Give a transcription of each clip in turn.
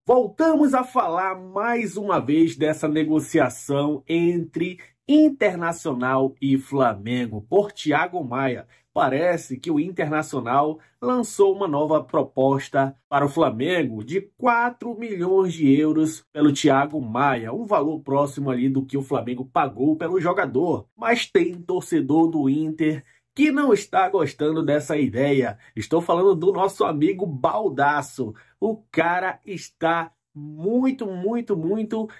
Voltamos a falar mais uma vez dessa negociação entre Internacional e Flamengo por Thiago Maia. Parece que o Internacional lançou uma nova proposta para o Flamengo de 4 milhões de euros pelo Thiago Maia, um valor próximo ali do que o Flamengo pagou pelo jogador. Mas tem torcedor do Inter que não está gostando dessa ideia. Estou falando do nosso amigo Baldasso. O cara está muito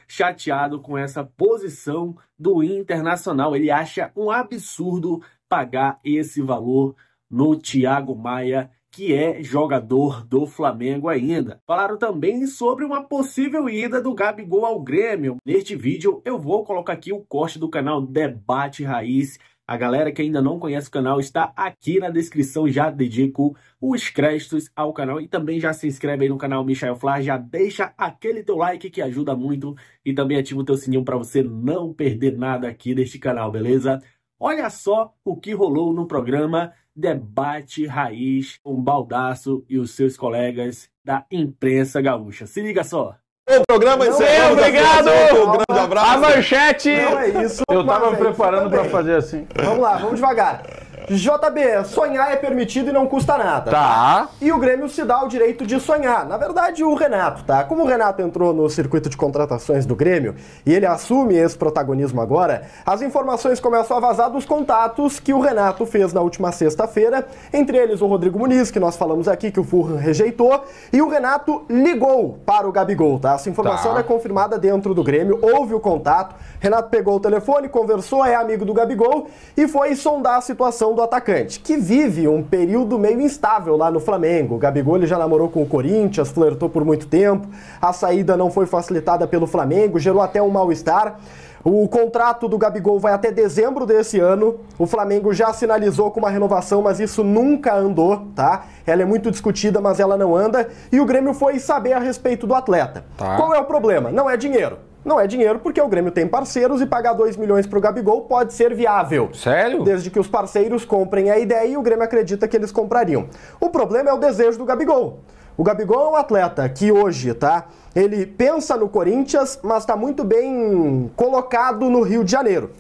chateado com essa posição do Internacional. Ele acha um absurdo pagar esse valor no Thiago Maia, que é jogador do Flamengo ainda. Falaram também sobre uma possível ida do Gabigol ao Grêmio. Neste vídeo eu vou colocar aqui o corte do canal Debate Raiz. A galera que ainda não conhece o canal está aqui na descrição, já dedico os créditos ao canal e também já se inscreve aí no canal Michael Flá, já deixa aquele teu like que ajuda muito e também ativa o teu sininho para você não perder nada aqui deste canal, beleza? Olha só o que rolou no programa Debate Raiz com o Baldasso e os seus colegas da imprensa gaúcha. Se liga só! O programa encerrado. Obrigado! Um grande abraço. A manchete! Não é isso. Eu tava preparando para fazer assim. Vamos lá, vamos devagar. JB, sonhar é permitido e não custa nada. Tá. E o Grêmio se dá o direito de sonhar. Na verdade, o Renato, tá? Como o Renato entrou no circuito de contratações do Grêmio e ele assume esse protagonismo agora, as informações começam a vazar dos contatos que o Renato fez na última sexta-feira, entre eles o Rodrigo Muniz, que nós falamos aqui, que o Furran rejeitou, e o Renato ligou para o Gabigol, tá? Essa informação é confirmada dentro do Grêmio, houve o contato, Renato pegou o telefone, conversou, é amigo do Gabigol e foi sondar a situação do atacante, que vive um período meio instável lá no Flamengo. O Gabigol ele já namorou com o Corinthians, flertou por muito tempo, a saída não foi facilitada pelo Flamengo, gerou até um mal-estar. O contrato do Gabigol vai até dezembro desse ano, o Flamengo já sinalizou com uma renovação, mas isso nunca andou, tá? Ela é muito discutida, mas ela não anda, e o Grêmio foi saber a respeito do atleta. Tá. Qual é o problema? Não é dinheiro. Não é dinheiro porque o Grêmio tem parceiros e pagar 2 milhões pro Gabigol pode ser viável. Sério? Desde que os parceiros comprem a ideia e o Grêmio acredita que eles comprariam. O problema é o desejo do Gabigol. O Gabigol é um atleta que hoje, tá? Ele pensa no Corinthians, mas tá muito bem colocado no Rio de Janeiro.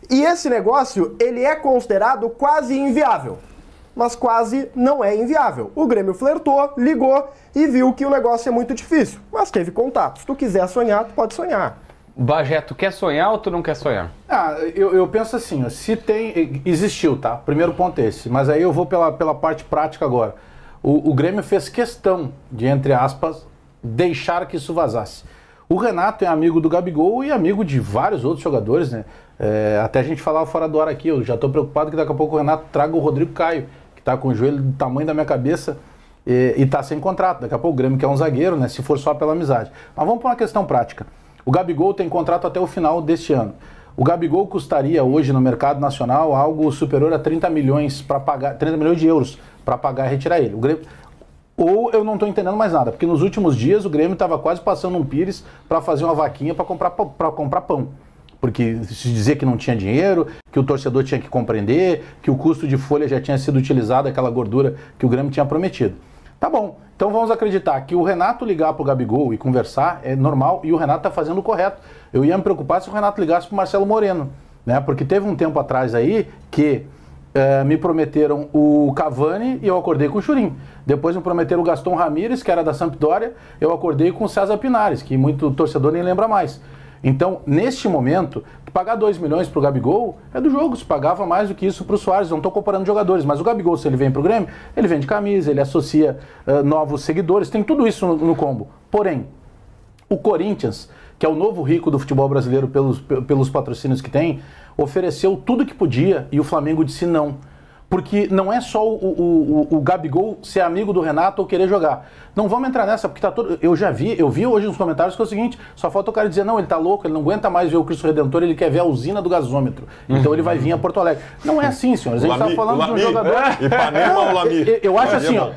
E esse negócio, ele é considerado quase inviável. Mas quase não é inviável. O Grêmio flertou, ligou e viu que o negócio é muito difícil, mas teve contato. Se tu quiser sonhar, tu pode sonhar. Bagé, tu quer sonhar ou tu não quer sonhar? Eu penso assim, ó, se tem... Existiu, tá? Primeiro ponto é esse, mas aí eu vou pela parte prática agora. O Grêmio fez questão de, entre aspas, deixar que isso vazasse. O Renato é amigo do Gabigol e amigo de vários outros jogadores, né? Até a gente falava fora do ar aqui, eu já tô preocupado que daqui a pouco o Renato traga o Rodrigo Caio, que tá com o joelho do tamanho da minha cabeça e tá sem contrato. Daqui a pouco o Grêmio quer um zagueiro, né? Se for só pela amizade. Mas vamos para uma questão prática. O Gabigol tem contrato até o final deste ano. O Gabigol custaria hoje no mercado nacional algo superior a 30 milhões para pagar, 30 milhões de euros para pagar e retirar ele. O Grêmio, ou eu não estou entendendo mais nada, porque nos últimos dias o Grêmio estava quase passando um pires para fazer uma vaquinha para comprar pão. Porque se dizia que não tinha dinheiro, que o torcedor tinha que compreender, que o custo de folha já tinha sido utilizado, aquela gordura que o Grêmio tinha prometido. Tá bom, então vamos acreditar que o Renato ligar pro Gabigol e conversar é normal e o Renato tá fazendo o correto. Eu ia me preocupar se o Renato ligasse pro Marcelo Moreno, né? Porque teve um tempo atrás aí que me prometeram o Cavani e eu acordei com o Churin. Depois me prometeram o Gaston Ramírez, que era da Sampdoria, eu acordei com o César Pinares, que muito torcedor nem lembra mais. Então, neste momento, pagar 2 milhões pro Gabigol é do jogo, se pagava mais do que isso pro Soares, não estou comparando jogadores, mas o Gabigol, se ele vem pro Grêmio, ele vende camisa, ele associa novos seguidores, tem tudo isso no combo. Porém, o Corinthians, que é o novo rico do futebol brasileiro pelos patrocínios que tem, ofereceu tudo que podia e o Flamengo disse não. Porque não é só o Gabigol ser amigo do Renato ou querer jogar. Não vamos entrar nessa, porque tá todo... Eu vi hoje nos comentários que é o seguinte, só falta o cara dizer, não, ele tá louco, ele não aguenta mais ver o Cristo Redentor, ele quer ver a usina do gasômetro. Então ele vai vir a Porto Alegre. Não é assim, senhores. A gente tá falando de um jogador... Ipanema ou Lami? Eu acho assim, ó,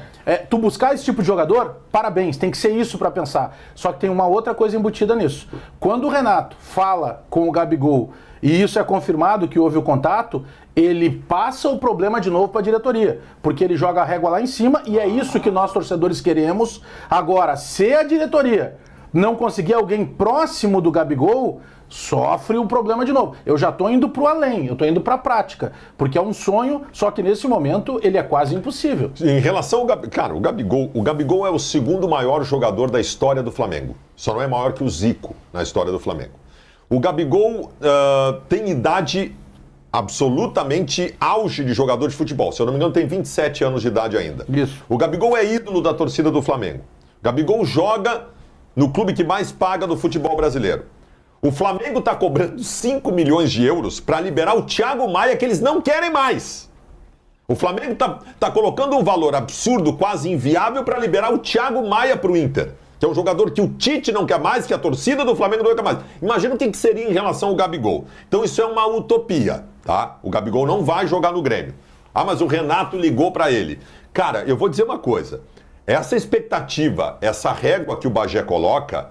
tu buscar esse tipo de jogador, parabéns, tem que ser isso para pensar. Só que tem uma outra coisa embutida nisso. Quando o Renato fala com o Gabigol e isso é confirmado que houve o contato, ele passa o problema de novo para a diretoria, porque ele joga a régua lá em cima e é isso que nós torcedores queremos. Agora, se a diretoria não conseguir alguém próximo do Gabigol, sofre o problema de novo. Eu já tô indo pro além, eu tô indo pra prática, porque é um sonho, só que nesse momento ele é quase impossível. Em relação ao Gabigol, cara, o Gabigol é o segundo maior jogador da história do Flamengo. Só não é maior que o Zico na história do Flamengo. O Gabigol tem idade absolutamente auge de jogador de futebol. Se eu não me engano, tem 27 anos de idade ainda. Isso. O Gabigol é ídolo da torcida do Flamengo. O Gabigol joga no clube que mais paga do futebol brasileiro. O Flamengo está cobrando 5 milhões de euros para liberar o Thiago Maia, que eles não querem mais. O Flamengo está colocando um valor absurdo, quase inviável, para liberar o Thiago Maia para o Inter, que é um jogador que o Tite não quer mais, que a torcida do Flamengo não quer mais. Imagina o que seria em relação ao Gabigol. Então isso é uma utopia, tá? O Gabigol não vai jogar no Grêmio. Ah, mas o Renato ligou para ele. Cara, eu vou dizer uma coisa. Essa expectativa, essa régua que o Bagé coloca,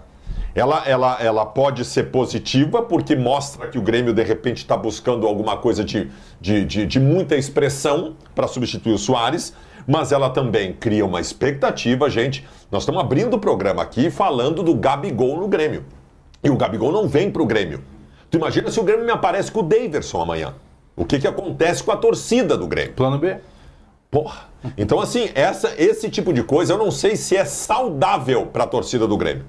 ela pode ser positiva, porque mostra que o Grêmio, de repente, está buscando alguma coisa de muita expressão para substituir o Soares, mas ela também cria uma expectativa, gente. Nós estamos abrindo o programa aqui falando do Gabigol no Grêmio. E o Gabigol não vem para o Grêmio. Tu imagina se o Grêmio me aparece com o Daverson amanhã. O que acontece com a torcida do Grêmio? Plano B. Porra. Então, assim, esse tipo de coisa eu não sei se é saudável para a torcida do Grêmio.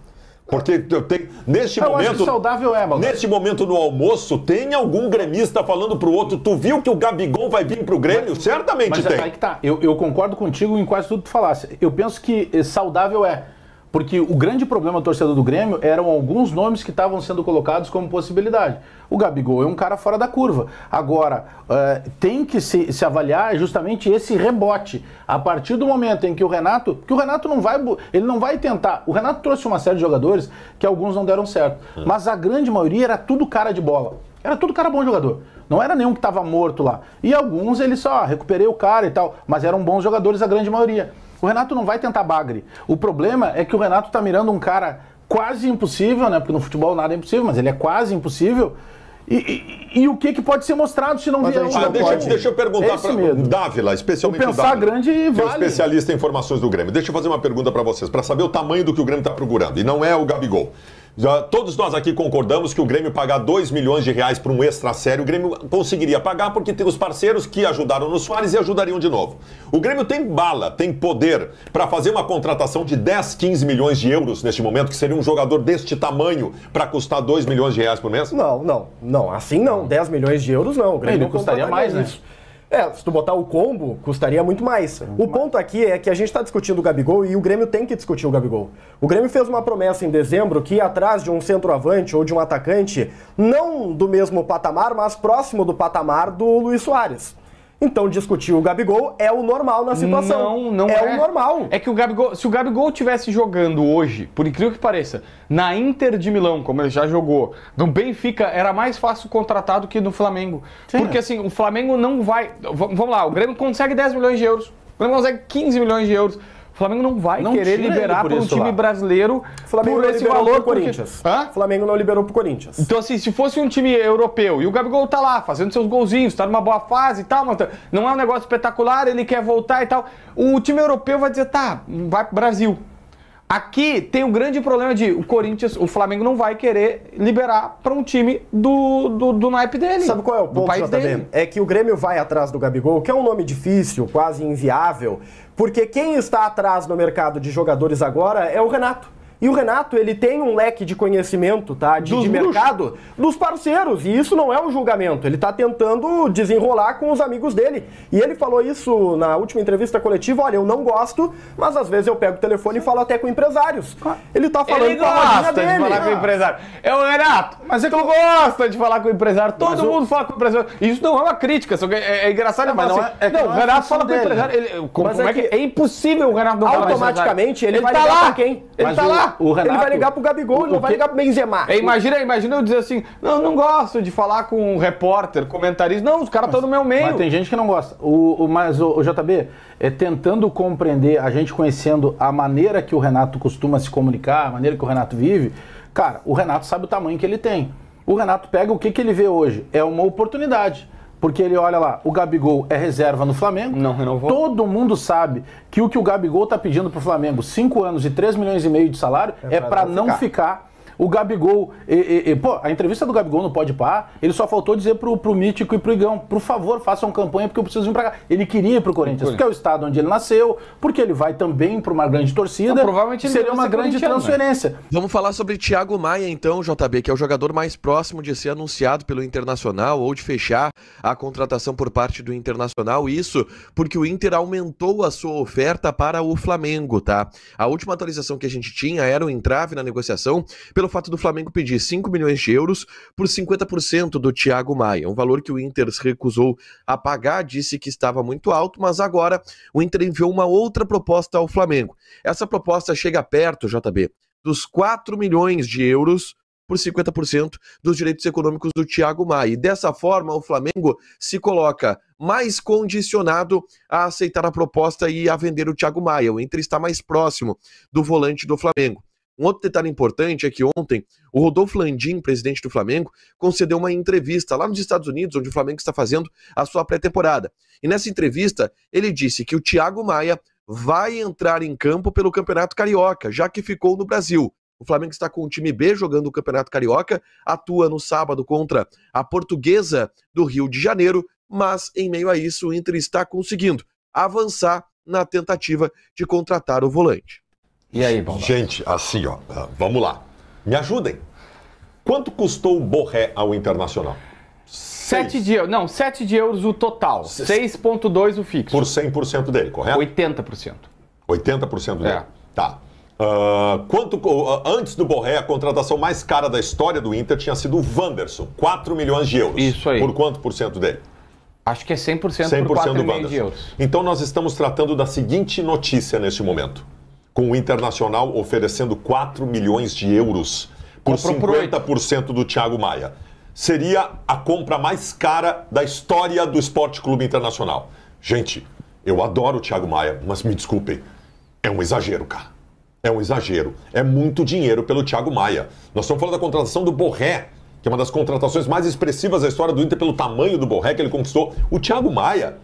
Porque eu tenho, neste eu momento, acho que saudável é, neste momento no almoço, tem algum gremista falando pro outro, tu viu que o Gabigol vai vir pro Grêmio? Certamente mas tem. Aí que tá. Eu concordo contigo em quase tudo que tu falasse. Eu penso que saudável é. Porque o grande problema do torcedor do Grêmio eram alguns nomes que estavam sendo colocados como possibilidade. O Gabigol é um cara fora da curva. Agora, tem que se avaliar justamente esse rebote. A partir do momento em que o Renato não vai tentar. O Renato trouxe uma série de jogadores que alguns não deram certo. Mas a grande maioria era tudo cara de bola. Era tudo cara bom jogador. Não era nenhum que estava morto lá. E alguns ele só recuperei o cara e tal. Mas eram bons jogadores a grande maioria. O Renato não vai tentar bagre. O problema é que o Renato tá mirando um cara quase impossível, né? Porque no futebol nada é impossível, mas ele é quase impossível. E o que pode ser mostrado se não vier deixa eu perguntar para Dávila, especialmente o pensar Dávila, grande que vale. é o especialista em informações do Grêmio. Deixa eu fazer uma pergunta para vocês, para saber o tamanho do que o Grêmio está procurando. E não é o Gabigol. Todos nós aqui concordamos que o Grêmio pagar 2 milhões de reais para um extra sério, o Grêmio conseguiria pagar porque tem os parceiros que ajudaram no Soares e ajudariam de novo. O Grêmio tem bala, tem poder para fazer uma contratação de 10, 15 milhões de euros neste momento, que seria um jogador deste tamanho para custar 2 milhões de reais por mês? Não, assim não. 10 milhões de euros não. O Grêmio não custaria mais, né? Se tu botar o combo, custaria muito mais. O ponto aqui é que a gente está discutindo o Gabigol e o Grêmio tem que discutir o Gabigol. O Grêmio fez uma promessa em dezembro que ia atrás de um centroavante ou de um atacante, não do mesmo patamar, mas próximo do patamar do Luis Soares. Então discutir o Gabigol é o normal na situação. Não é o normal. É que o Gabigol, se o Gabigol estivesse jogando hoje, por incrível que pareça, na Inter de Milão, como ele já jogou, no Benfica, era mais fácil contratar do que no Flamengo. Sim. Porque assim, o Flamengo não vai... Vamos lá, o Grêmio consegue 10 milhões de euros, o Grêmio consegue 15 milhões de euros. O Flamengo não vai querer liberar para um time brasileiro por esse valor. Corinthians. O Flamengo não liberou para o Corinthians. Então, assim, se fosse um time europeu e o Gabigol tá lá fazendo seus golzinhos, tá numa boa fase e tal, mas não é um negócio espetacular, ele quer voltar e tal, o time europeu vai dizer, tá, vai pro Brasil. Aqui tem o grande problema de o Flamengo não vai querer liberar para um time do naipe dele. Sabe qual é o ponto, JB? É que o Grêmio vai atrás do Gabigol, que é um nome difícil, quase inviável, porque quem está atrás no mercado de jogadores agora é o Renato. E o Renato, ele tem um leque de conhecimento, tá? De mercado dos parceiros. E isso não é um julgamento. Ele tá tentando desenrolar com os amigos dele. E ele falou isso na última entrevista coletiva. Olha, eu não gosto, mas às vezes eu pego o telefone e falo até com empresários. Ele tá falando com a rodinha dele. Ele gosta de falar com o empresário. É o Renato. Mas tu gosta de falar com o empresário. Todo mundo fala com o empresário. Isso não é uma crítica. É engraçado. Mas não, o Renato fala com o empresário. Como é que é impossível o Renato não falar? Automaticamente ele vai ligar pra quem? Ele tá lá. Renato, ele vai ligar pro Gabigol, ele não vai ligar pro Benzema. Imagina eu dizer assim, não gosto de falar com um repórter, comentarista. Não, os caras estão no meu meio. Mas tem gente que não gosta. Mas o JB, tentando compreender, a gente conhecendo a maneira que o Renato costuma se comunicar, a maneira que o Renato vive, cara, o Renato sabe o tamanho que ele tem. O Renato pega o que ele vê hoje. É uma oportunidade. Porque ele olha lá, o Gabigol é reserva no Flamengo. Não renovou. Todo mundo sabe que o Gabigol tá pedindo pro Flamengo, 5 anos e 3 milhões e meio de salário, é para não ficar. O Gabigol, pô, a entrevista do Gabigol no Pode Pá, ele só faltou dizer pro Mítico e pro Igão, por favor, façam campanha porque eu preciso vir pra cá. Ele queria ir pro Corinthians, porque é o estado onde ele nasceu, porque ele vai também pra uma grande torcida, provavelmente seria uma grande transferência. Vamos falar sobre Thiago Maia então, JB, que é o jogador mais próximo de ser anunciado pelo Internacional ou de fechar a contratação por parte do Internacional, isso porque o Inter aumentou a sua oferta para o Flamengo, tá? A última atualização que a gente tinha era o entrave na negociação pelo fato do Flamengo pedir 5 milhões de euros por 50% do Thiago Maia, um valor que o Inter se recusou a pagar, disse que estava muito alto, mas agora o Inter enviou uma outra proposta ao Flamengo. Essa proposta chega perto, JB, dos 4 milhões de euros por 50% dos direitos econômicos do Thiago Maia. E dessa forma, o Flamengo se coloca mais condicionado a aceitar a proposta e a vender o Thiago Maia. O Inter está mais próximo do volante do Flamengo. Um outro detalhe importante é que ontem o Rodolfo Landim, presidente do Flamengo, concedeu uma entrevista lá nos Estados Unidos, onde o Flamengo está fazendo a sua pré-temporada. E nessa entrevista, ele disse que o Thiago Maia vai entrar em campo pelo Campeonato Carioca, já que ficou no Brasil. O Flamengo está com o time B jogando o Campeonato Carioca, atua no sábado contra a Portuguesa do Rio de Janeiro, mas em meio a isso o Inter está conseguindo avançar na tentativa de contratar o volante. E aí, Baldasso? Gente, assim, ó, vamos lá. Me ajudem. Quanto custou o Borré ao Internacional? 7 de euros o total. 6,2 o fixo. Por 100% dele, correto? 80%. 80% dele? É. Tá. Antes do Borré, a contratação mais cara da história do Inter tinha sido o Wanderson. 4 milhões de euros. Isso aí. Por quanto por cento dele? Acho que é 100% por 100% do 4,5 Wanderson. de euros. Então nós estamos tratando da seguinte notícia neste momento. Com o Internacional oferecendo 4 milhões de euros por 50% do Thiago Maia. Seria a compra mais cara da história do Esporte Clube Internacional. Gente, eu adoro o Thiago Maia, mas me desculpem, é um exagero, cara. É um exagero. É muito dinheiro pelo Thiago Maia. Nós estamos falando da contratação do Borré, que é uma das contratações mais expressivas da história do Inter pelo tamanho do Borré que ele conquistou. O Thiago Maia,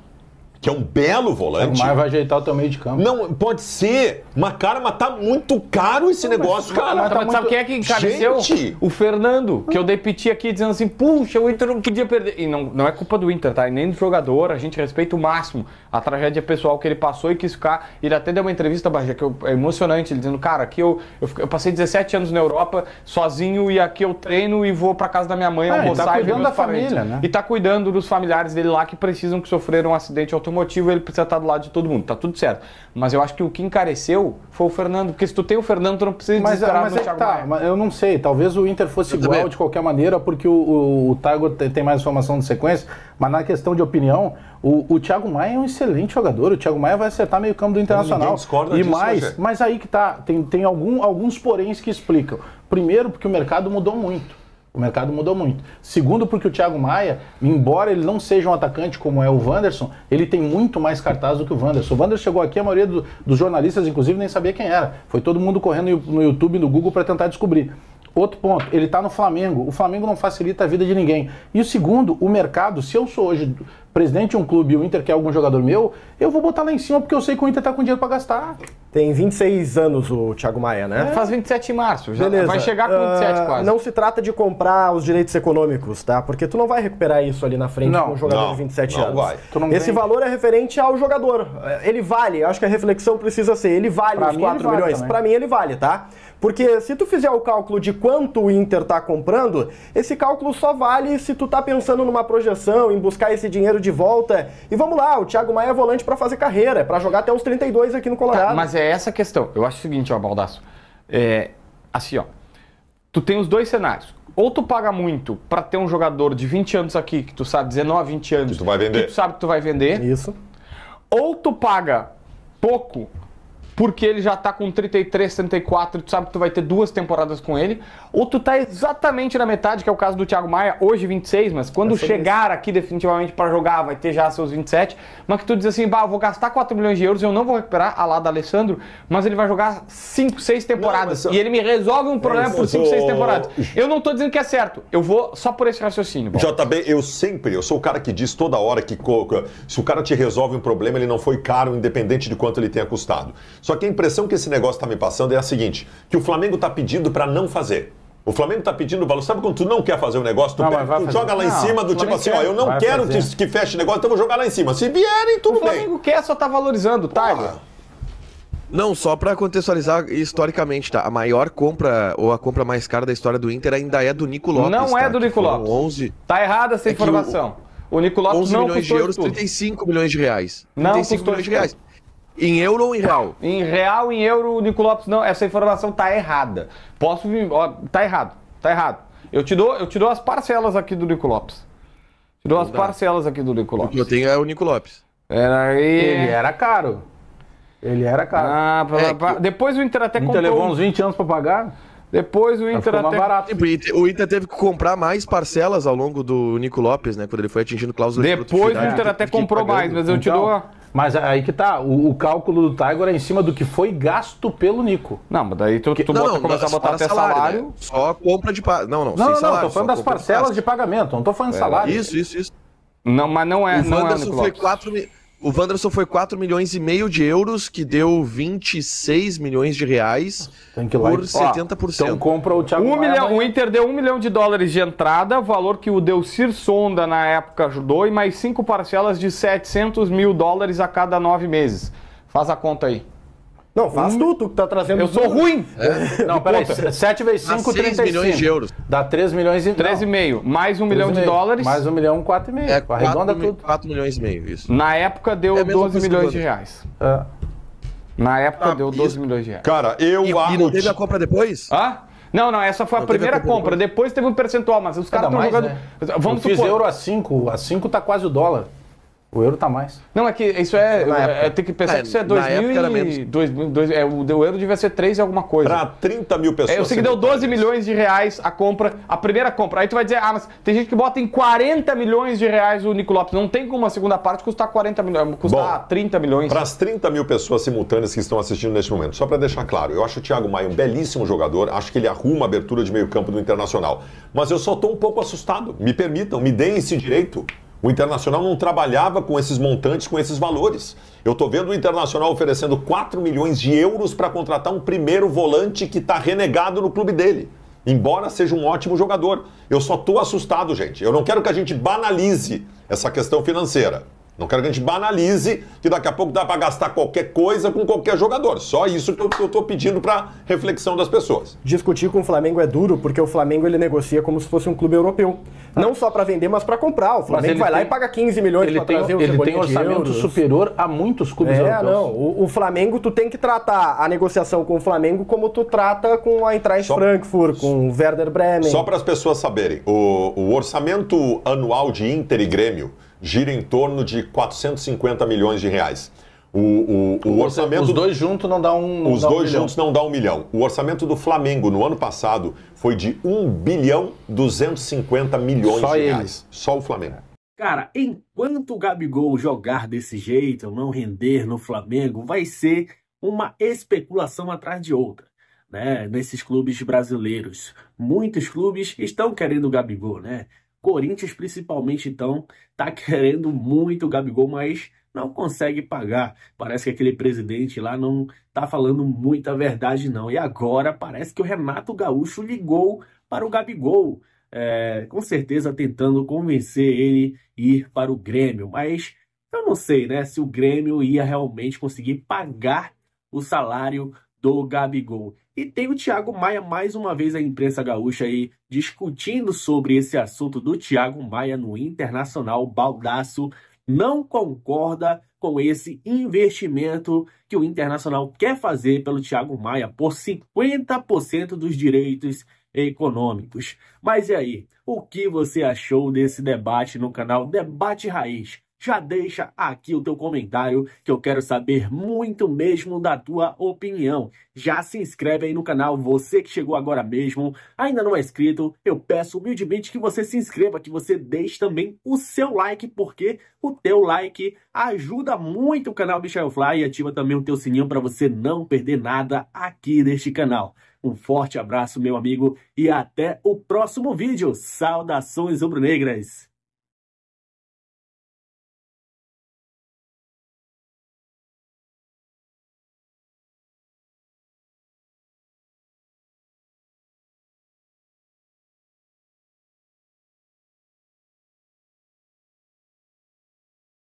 que é um belo volante. O Maia vai ajeitar o teu meio de campo. Não, pode ser. Mas, cara, tá muito caro esse negócio, cara. Mas sabe quem é que encareceu? Gente. O Fernando, que eu dei piti aqui dizendo assim, puxa, o Inter não podia perder. E não é culpa do Inter, tá? E nem do jogador, a gente respeita o máximo a tragédia pessoal que ele passou e quis ficar. Ele até deu uma entrevista, Bagé, que é emocionante, ele dizendo, cara, aqui eu passei 17 anos na Europa sozinho e aqui eu treino e vou pra casa da minha mãe almoçar. Tá e ver cuidando meus da parentes. família, né? E tá cuidando dos familiares dele lá que precisam, que sofreram um acidente automotivo, ele precisa estar do lado de todo mundo, tá tudo certo. Mas eu acho que o que encareceu foi o Fernando, porque se tu tem o Fernando, tu não precisa desesperar no Thiago Maia. Mas eu não sei, talvez o Inter fosse igual de qualquer maneira, porque o Thiago tem mais informação de sequência, mas na questão de opinião, o Thiago Maia é um excelente jogador, o Thiago Maia vai acertar meio campo do Internacional. E mais, mas aí que tá, tem alguns poréns que explicam. Primeiro, porque o mercado mudou muito. O mercado mudou muito. Segundo, porque o Thiago Maia, embora ele não seja um atacante como é o Wanderson, ele tem muito mais cartaz do que o Wanderson. O Wanderson chegou aqui, a maioria dos jornalistas, inclusive, nem sabia quem era. Foi todo mundo correndo no YouTube, no Google, para tentar descobrir. Outro ponto, ele está no Flamengo. O Flamengo não facilita a vida de ninguém. E o segundo, o mercado, se eu sou hoje presidente de um clube e o Inter quer algum jogador meu, eu vou botar lá em cima porque eu sei que o Inter está com dinheiro para gastar. Tem 26 anos o Thiago Maia, né? Faz 27 em março, já Beleza. vai chegar com 27 quase. Não se trata de comprar os direitos econômicos, tá? Porque tu não vai recuperar isso ali na frente com um jogador de 27 anos. Vai. Esse valor é referente ao jogador. Ele vale, acho que a reflexão precisa ser, ele vale os 4 milhões? Pra mim ele vale, tá? Porque se tu fizer o cálculo de quanto o Inter tá comprando, esse cálculo só vale se tu tá pensando numa projeção, em buscar esse dinheiro de volta. E vamos lá, o Thiago Maia é volante pra fazer carreira, pra jogar até os 32 aqui no Colorado. Tá, mas é essa a questão. Eu acho o seguinte, ó, Baldasso. Assim, ó. Tu tem os dois cenários. Ou tu paga muito pra ter um jogador de 20 anos aqui, que tu sabe, 19, 20 anos, que tu vai vender. que tu sabe que tu vai vender. Isso. Ou tu paga pouco porque ele já tá com 33, 34, tu sabe que tu vai ter 2 temporadas com ele, ou tu tá exatamente na metade, que é o caso do Thiago Maia, hoje 26, mas quando chegar aqui definitivamente para jogar, vai ter já seus 27, mas que tu diz assim, bah, eu vou gastar 4 milhões de euros, eu não vou recuperar a lá da Alessandro, mas ele vai jogar 5, 6 temporadas, e ele me resolve um problema por 5, 6 temporadas. Eu não tô dizendo que é certo, eu vou só por esse raciocínio. JB, eu sou o cara que diz toda hora que se o cara te resolve um problema, ele não foi caro, independente de quanto ele tenha custado. Só que a impressão que esse negócio está me passando é a seguinte, que o Flamengo está pedindo para não fazer. O Flamengo está pedindo valor. Sabe quando tu não quer fazer o negócio, tu joga lá em cima do tipo assim, ó, eu não quero que feche o negócio, então eu vou jogar lá em cima. Se vierem, tudo bem. O Flamengo quer, só tá valorizando, Tiger. Não, só para contextualizar historicamente, tá? A maior compra, ou a compra mais cara da história do Inter ainda é do Nico Lopes. Não é tá? do Nico Lopes. 11... Tá errada essa informação. O Nico Lopes 11 não milhões de custou euros, tudo. 35 milhões de reais. Não 35 custou milhões de reais. Em euro ou em real? Em real, em euro, o Nico Lopes não. Essa informação tá errada. Posso vir. Ó, tá errado. Tá errado. Eu te dou as parcelas aqui do Nico Lopes. Te dou as parcelas aqui do Nico O Lopes. que eu tenho é o Nico Lopes. Ele era caro. Ele era caro. Depois o Inter até O Inter comprou. levou uns 20 anos pra pagar. Depois o Inter mais até. barato. O Inter teve que comprar mais parcelas ao longo do Nico Lopes, né? Quando ele foi atingindo cláusulas de Depois o produtividade, Inter até teve que ir comprou mais, pagando. mas eu te dou. Mas aí que tá, o cálculo do Tiger é em cima do que foi gasto pelo Nico. Não, mas daí tu começa a botar até salário. salário. Né? Só compra de... Não, Não, sem salário. tô falando das parcelas de pagamento, não tô falando de salário. Isso. Não, mas não é. O Wanderson foi Lopes. O Wanderson foi 4 milhões e meio de euros, que deu 26 milhões de reais Tem que ir lá por e- 70%. Então compra o Thiago 1 Maia, milhão, amanhã. o Inter deu $1 milhão de entrada, valor que o Delcir Sonda na época ajudou, e mais 5 parcelas de $700 mil a cada 9 meses. Faz a conta aí. Não, faz tu que tá trazendo... Eu sou ruim. Não, peraí, 7 vezes 5, 6 35. milhões de euros. Dá 13 milhões e... 13,5. Mais $1 milhão de dólares. Mais $1 milhão, 4,5. Arredonda tudo. 4 milhões e meio, isso. Na época deu É a mesma 12 coisa que milhões o de Wanderson. reais. É. Na época deu 12 isso. milhões de reais. Cara, E não teve a compra depois? Hã? Não, essa foi a Não teve primeira a compra compra. Depois teve um percentual, mas os caras Ainda estão mais, jogando. né? Vamos Eu fiz supor. euro a 5 tá quase o dólar. O euro tá mais. Não, é que isso tem que pensar que isso é na época era 2000, o euro devia ser 3 e alguma coisa. Para 30 mil pessoas. Eu sei que deu 12 milhões de reais a compra, a primeira compra. Aí tu vai dizer, mas tem gente que bota em 40 milhões de reais o Nico Lopes. Não tem como a segunda parte custar 40 milhões, custar 30 milhões. Para as 30 mil pessoas simultâneas que estão assistindo neste momento, só para deixar claro, eu acho o Thiago Maia um belíssimo jogador, acho que ele arruma a abertura de meio campo do Internacional. Mas eu só estou um pouco assustado. Me permitam, me deem esse direito. O Internacional não trabalhava com esses montantes, com esses valores. Eu estou vendo o Internacional oferecendo 4 milhões de euros para contratar um primeiro volante que está renegado no clube dele. Embora seja um ótimo jogador. Eu só estou assustado, gente. Eu não quero que a gente banalize essa questão financeira. Não quero que a gente banalize que daqui a pouco dá para gastar qualquer coisa com qualquer jogador. Só isso que eu estou pedindo para reflexão das pessoas. Discutir com o Flamengo é duro, porque o Flamengo ele negocia como se fosse um clube europeu. Não só para vender, mas para comprar. O Flamengo vai lá e paga 15 milhões para trazer o Ele tem Cebolinha de orçamento euros. superior a muitos clubes europeus. Não. O Flamengo, tu tem que tratar a negociação com o Flamengo como tu trata com a Eintracht Frankfurt, com o Werder Bremen. Só para as pessoas saberem, o orçamento anual de Inter e Grêmio gira em torno de 450 milhões de reais. O orçamento... Os dois juntos não dá um... Os dois juntos não dá 1 milhão. O orçamento do Flamengo no ano passado foi de 1 bilhão 250 milhões Só de ele. reais. Só o Flamengo. Cara, enquanto o Gabigol jogar desse jeito, não render no Flamengo, vai ser uma especulação atrás de outra, né? Nesses clubes brasileiros. Muitos clubes estão querendo o Gabigol, né? Corinthians, principalmente, então, tá querendo muito o Gabigol, mas não consegue pagar. Parece que aquele presidente lá não tá falando muita verdade, não. E agora parece que o Renato Gaúcho ligou para o Gabigol. Com certeza tentando convencer ele a ir para o Grêmio. Mas eu não sei, né, se o Grêmio ia realmente conseguir pagar o salário do Gabigol. E tem o Thiago Maia, mais uma vez a imprensa gaúcha aí discutindo sobre esse assunto do Thiago Maia no Internacional. Baldasso não concorda com esse investimento que o Internacional quer fazer pelo Thiago Maia por 50% dos direitos econômicos. Mas e aí, o que você achou desse debate no canal Debate Raiz? já deixa aqui o teu comentário que eu quero saber muito mesmo da tua opinião. Já se inscreve aí no canal, você que chegou agora mesmo, ainda não é inscrito, eu peço humildemente que você se inscreva, que você deixe também o seu like, porque o teu like ajuda muito o canal Michael Fly e ativa também o teu sininho para você não perder nada aqui neste canal. Um forte abraço, meu amigo, e até o próximo vídeo. Saudações rubro-negras!